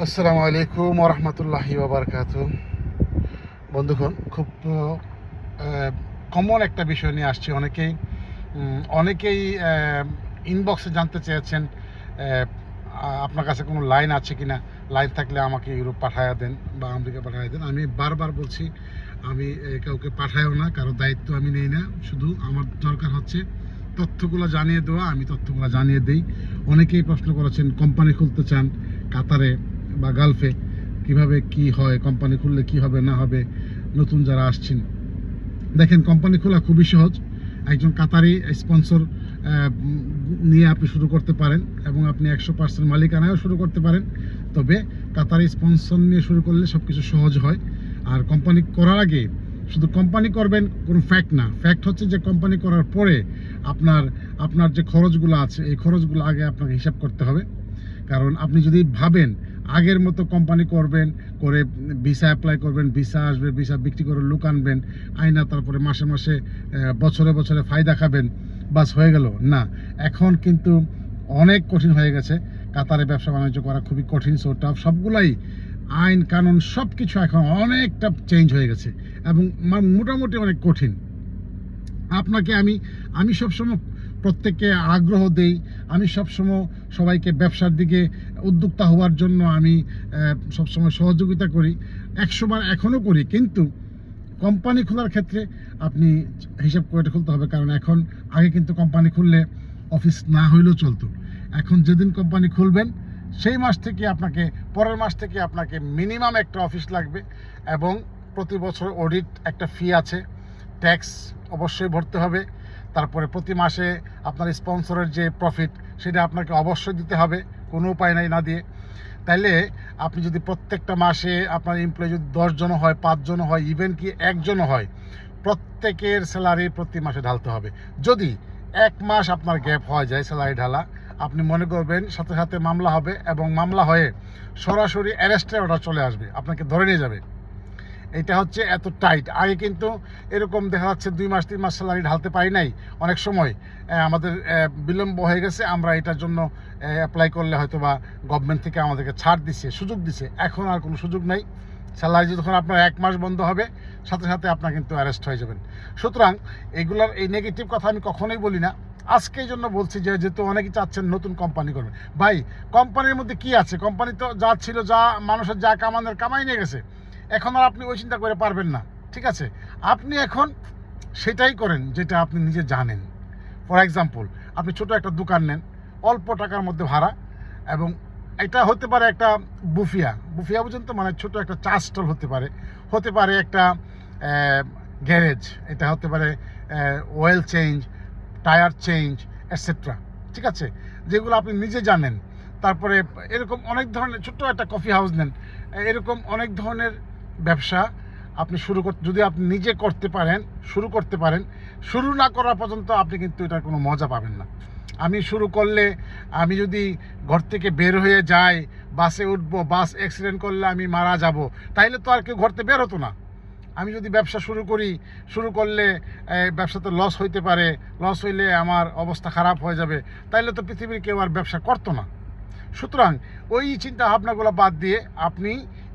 আসসালামু আলাইকুম ওরহমতুল্লাহি ওয়াবারকাতুহু। বন্ধুগণ, খুব কমন একটা বিষয় নিয়ে আসছি। অনেকেই ইনবক্সে জানতে চেয়েছেন আপনার কাছে কোনো লাইন আছে কি না, লাইন থাকলে আমাকে ইউরোপ পাঠায়া দেন বা আমেরিকা পাঠায়া দেন। আমি বারবার বলছি, আমি কাউকে পাঠায়ও না, কারো দায়িত্ব আমি নেই না। শুধু আমার দরকার হচ্ছে তথ্যগুলো জানিয়ে দেওয়া, আমি তথ্যগুলো জানিয়ে দিই। অনেকেই প্রশ্ন করেছেন কোম্পানি খুলতে চান কাতারে বা গালফে, কিভাবে কি হয়, কোম্পানি খুললে কি হবে না হবে। নতুন যারা আসছেন, দেখেন, কোম্পানি খোলা খুবই সহজ। একজন কাতারি স্পন্সর নিয়ে আপনি শুরু করতে পারেন এবং আপনি 100% মালিকানায়ও শুরু করতে পারেন। তবে কাতারি স্পন্সর নিয়ে শুরু করলে সব কিছু সহজ হয়। আর কোম্পানি করার আগে শুধু কোম্পানি করবেন কোনো ফ্যাক্ট না। ফ্যাক্ট হচ্ছে যে কোম্পানি করার পরে আপনার যে খরচগুলো আছে, এই খরচগুলো আগে আপনাকে হিসাব করতে হবে। কারণ আপনি যদি ভাবেন আগের মতো কোম্পানি করবেন, করে ভিসা অ্যাপ্লাই করবেন, ভিসা আসবে, ভিসা বিক্রি করে লোক আনবেন, আইনা তারপরে মাসে মাসে বছরে বছরে ফায়দা খাবেন, বাস হয়ে গেল না। এখন কিন্তু অনেক কঠিন হয়ে গেছে। কাতারে ব্যবসা বাণিজ্য করা খুবই কঠিন, সো টাফ। সবগুলাই আইন কানুন সব কিছু এখন অনেকটা চেঞ্জ হয়ে গেছে এবং মোটামুটি অনেক কঠিন। আপনাকে আমি সবসময় প্রত্যেককে আগ্রহ দেই। আমি সবসময় সবাইকে ব্যবসার দিকে উদ্যোক্তা হওয়ার জন্য আমি সবসময় সহযোগিতা করি, 100 বার এখনও করি। কিন্তু কোম্পানি খোলার ক্ষেত্রে আপনি হিসাব করে খুলতে হবে। কারণ এখন আগে কিন্তু কোম্পানি খুললে অফিস না হইলেও চলতো। এখন যেদিন কোম্পানি খুলবেন সেই মাস থেকে আপনাকে, পরের মাস থেকে আপনাকে মিনিমাম একটা অফিস লাগবে এবং প্রতি বছর অডিট একটা ফি আছে, ট্যাক্স অবশ্যই ভরতে হবে। তারপরে প্রতি মাসে আপনার স্পন্সরের যে প্রফিট সেটা আপনাকে অবশ্যই দিতে হবে, কোনো উপায় নাই না দিয়ে। তাইলে আপনি যদি প্রত্যেকটা মাসে আপনার এমপ্লয়ি যদি 10 জন হয়, 5 জন হয়, ইভেন কি একজনও হয়, প্রত্যেকের স্যালারি প্রতি মাসে ঢালতে হবে। যদি 1 মাস আপনার গ্যাপ হয়ে যায় স্যালারি ঢালা, আপনি মনে করবেন সাথে সাথে মামলা হবে এবং মামলা হয়ে সরাসরি অ্যারেস্টের অর্ডার চলে আসবে, আপনাকে ধরে নিয়ে যাবে। এটা হচ্ছে এত টাইট। আগে কিন্তু এরকম দেখা যাচ্ছে 2 মাস 3 মাস স্যালারি ঢালতে পারি নাই। অনেক সময় আমাদের বিলম্ব হয়ে গেছে, আমরা এটার জন্য অ্যাপ্লাই করলে হয়তো বা গভর্নমেন্ট থেকে আমাদেরকে ছাড় দিছে, সুযোগ দিছে। এখন আর কোনো সুযোগ নাই। স্যালারি যখন আপনার 1 মাস বন্ধ হবে, সাথে সাথে আপনার কিন্তু অ্যারেস্ট হয়ে যাবেন। সুতরাং এগুলার এই নেগেটিভ কথা আমি কখনোই বলি না। আজকে এই জন্য বলছি যে যেহেতু অনেকেই চাচ্ছেন নতুন কোম্পানি করবেন। ভাই, কোম্পানির মধ্যে কি আছে? কোম্পানি তো যা ছিল, যা মানুষের যা কামানোর কামাই নিয়ে গেছে। এখন আর আপনি ওই চিন্তা করে পারবেন না। ঠিক আছে, আপনি এখন সেটাই করেন যেটা আপনি নিজে জানেন। ফর এক্সাম্পল, আপনি ছোট একটা দোকান নেন, অল্প টাকার মধ্যে ভাড়া, এবং এটা হতে পারে একটা বুফিয়া পর্যন্ত, মানে ছোট একটা চা স্টল হতে পারে একটা গ্যারেজ, এটা হতে পারে oil change, tyre change, etcetera. ঠিক আছে, যেগুলো আপনি নিজে জানেন। তারপরে এরকম অনেক ধরনের ছোট্ট একটা কফি হাউস নেন। এরকম অনেক ধরনের ব্যবসা আপনি যদি আপনি নিজে শুরু করতে পারেন, শুরু না করা পর্যন্ত আপনি কিন্তু এটার কোনো মজা পাবেন না। আমি শুরু করলে, আমি যদি ঘর থেকে বের হয়ে যাই, বাসে উঠবো, বাস অ্যাক্সিডেন্ট করলে আমি মারা যাব, তাইলে তো আর কেউ ঘর থেকে বের হতো না। আমি যদি ব্যবসা শুরু করলে ব্যবসাতে লস হইতে পারে, লস হইলে আমার অবস্থা খারাপ হয়ে যাবে, তাইলে তো পৃথিবীর কেউ আর ব্যবসা করতো না। সুতরাং ওই চিন্তা ভাবনাগুলো বাদ দিয়ে আপনি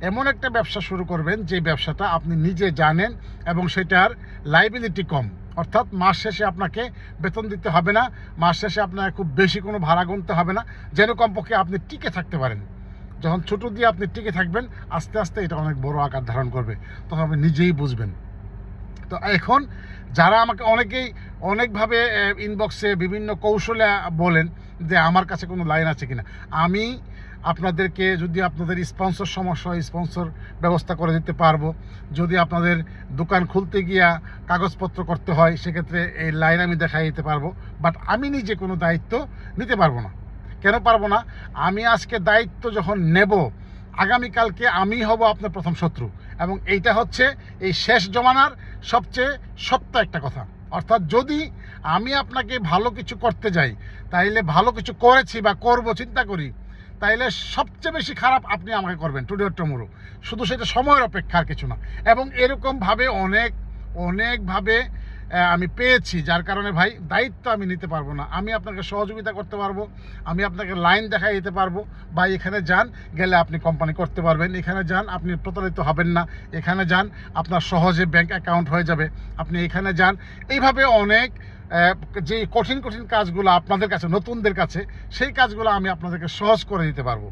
এমন একটা ব্যবসা শুরু করবেন যে ব্যবসাটা আপনি নিজে জানেন এবং সেটার লাইবিলিটি কম। অর্থাৎ মাস শেষে আপনাকে বেতন দিতে হবে না, মাস শেষে আপনার খুব বেশি কোনো ভাড়া গুনতে হবে না, যেন কমপক্ষে আপনি টিকে থাকতে পারেন। যখন ছোট দিয়ে আপনি টিকে থাকবেন, আস্তে আস্তে এটা অনেক বড় আকার ধারণ করবে, তখন আপনি নিজেই বুঝবেন। তো এখন যারা আমাকে অনেকভাবে ইনবক্সে বিভিন্ন কৌশলে বলেন যে আমার কাছে কোনো লাইন আছে কিনা, আমি আপনাদেরকে, যদি আপনাদের স্পন্সর সমস্যা হয়, স্পন্সর ব্যবস্থা করে দিতে পারবো। যদি আপনাদের দোকান খুলতে গিয়া কাগজপত্র করতে হয়, সেক্ষেত্রে এই লাইন আমি দেখাই দিতে পারবো। বাট আমি নিজে কোনো দায়িত্ব নিতে পারবো না। কেন পারবো না? আমি আজকে দায়িত্ব যখন নেব, আগামীকালকে আমি হব আপনার প্রথম শত্রু, এবং এইটা হচ্ছে এই শেষ জমানার সবচেয়ে সত্য একটা কথা। অর্থাৎ যদি আমি আপনাকে ভালো কিছু করতে যাই, তাইলে ভালো কিছু করেছি বা করব চিন্তা করি, তাইলে সবচেয়ে বেশি খারাপ আপনি আমাকে করবেন, টুডে অর টুমরো। শুধু সেটা সময়ের অপেক্ষা, আর কিছু না। এবং এরকমভাবে অনেকভাবে আমি পেয়েছি, যার কারণে ভাই দায়িত্ব আমি নিতে পারবো না। আমি আপনাকে সহযোগিতা করতে পারবো, আমি আপনাকে লাইন দেখাই দিতে পারবো, ভাই এখানে যান, গেলে আপনি কোম্পানি করতে পারবেন, এখানে যান আপনি প্রতারিত হবেন না, এখানে যান আপনার সহজে ব্যাংক অ্যাকাউন্ট হয়ে যাবে, আপনি এখানে যান। এইভাবে অনেক যে কঠিন কঠিন কাজগুলো আপনাদের কাছে, নতুনদের কাছে, সেই কাজগুলো আমি আপনাদেরকে সহজ করে দিতে পারবো।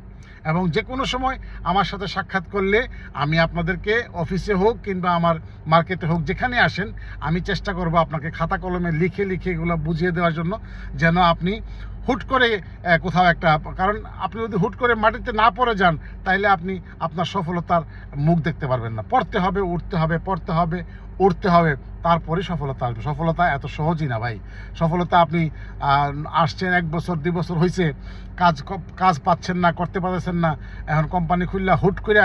এবং যে কোনো সময় আমার সাথে সাক্ষাৎ করলে আমি আপনাদেরকে অফিসে হোক কিংবা আমার মার্কেটে হোক, যেখানে আসেন, আমি চেষ্টা করব আপনাকে খাতা কলমে লিখে লিখে এগুলো বুঝিয়ে দেওয়ার জন্য, যেন আপনি হুট করে কোথাও একটা, কারণ আপনি যদি হুট করে মাটিতে না পড়ে যান, তাইলে আপনি আপনার সফলতার মুখ দেখতে পারবেন না। পড়তে হবে, উঠতে হবে, পড়তে হবে, উঠতে হবে, তারপরে সফলতা আসবে। সফলতা এত সহজই না ভাই। সফলতা আপনি আসছেন 1 বছর 2 বছর হয়েছে, কাজ পাচ্ছেন না, করতে পারছেন না, এখন কোম্পানি খুললা হুট করে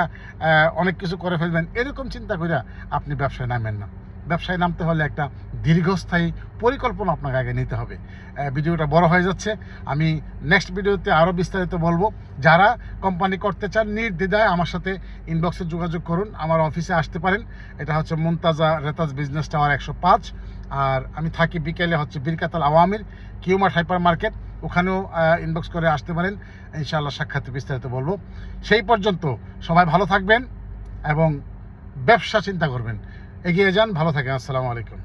অনেক কিছু করে ফেলবেন, এরকম চিন্তা করে আপনি ব্যবসায় নামেন না। ব্যবসায় নামতে হলে একটা দীর্ঘস্থায়ী পরিকল্পনা আপনাকে আগে নিতে হবে। ভিডিওটা বড় হয়ে যাচ্ছে, আমি নেক্সট ভিডিওতে আরও বিস্তারিত বলবো। যারা কোম্পানি করতে চান, নির্দ্বিধায় আমার সাথে ইনবক্সে যোগাযোগ করুন, আমার অফিসে আসতে পারেন। এটা হচ্ছে মুনতাজা রেতাজ বিজনেস টাওয়ার 105। আর আমি থাকি বিকেলে হচ্ছে বীরকাতাল আওয়ামীর কিউমার্ট হাইপার মার্কেট, ওখানেও ইনবক্স করে আসতে পারেন। ইনশাআল্লাহ সাক্ষাতে বিস্তারিত বলবো। সেই পর্যন্ত সবাই ভালো থাকবেন এবং ব্যবসা চিন্তা করবেন। এগিয়ে যান, ভালো থাকেন। আসসালামু আলাইকুম।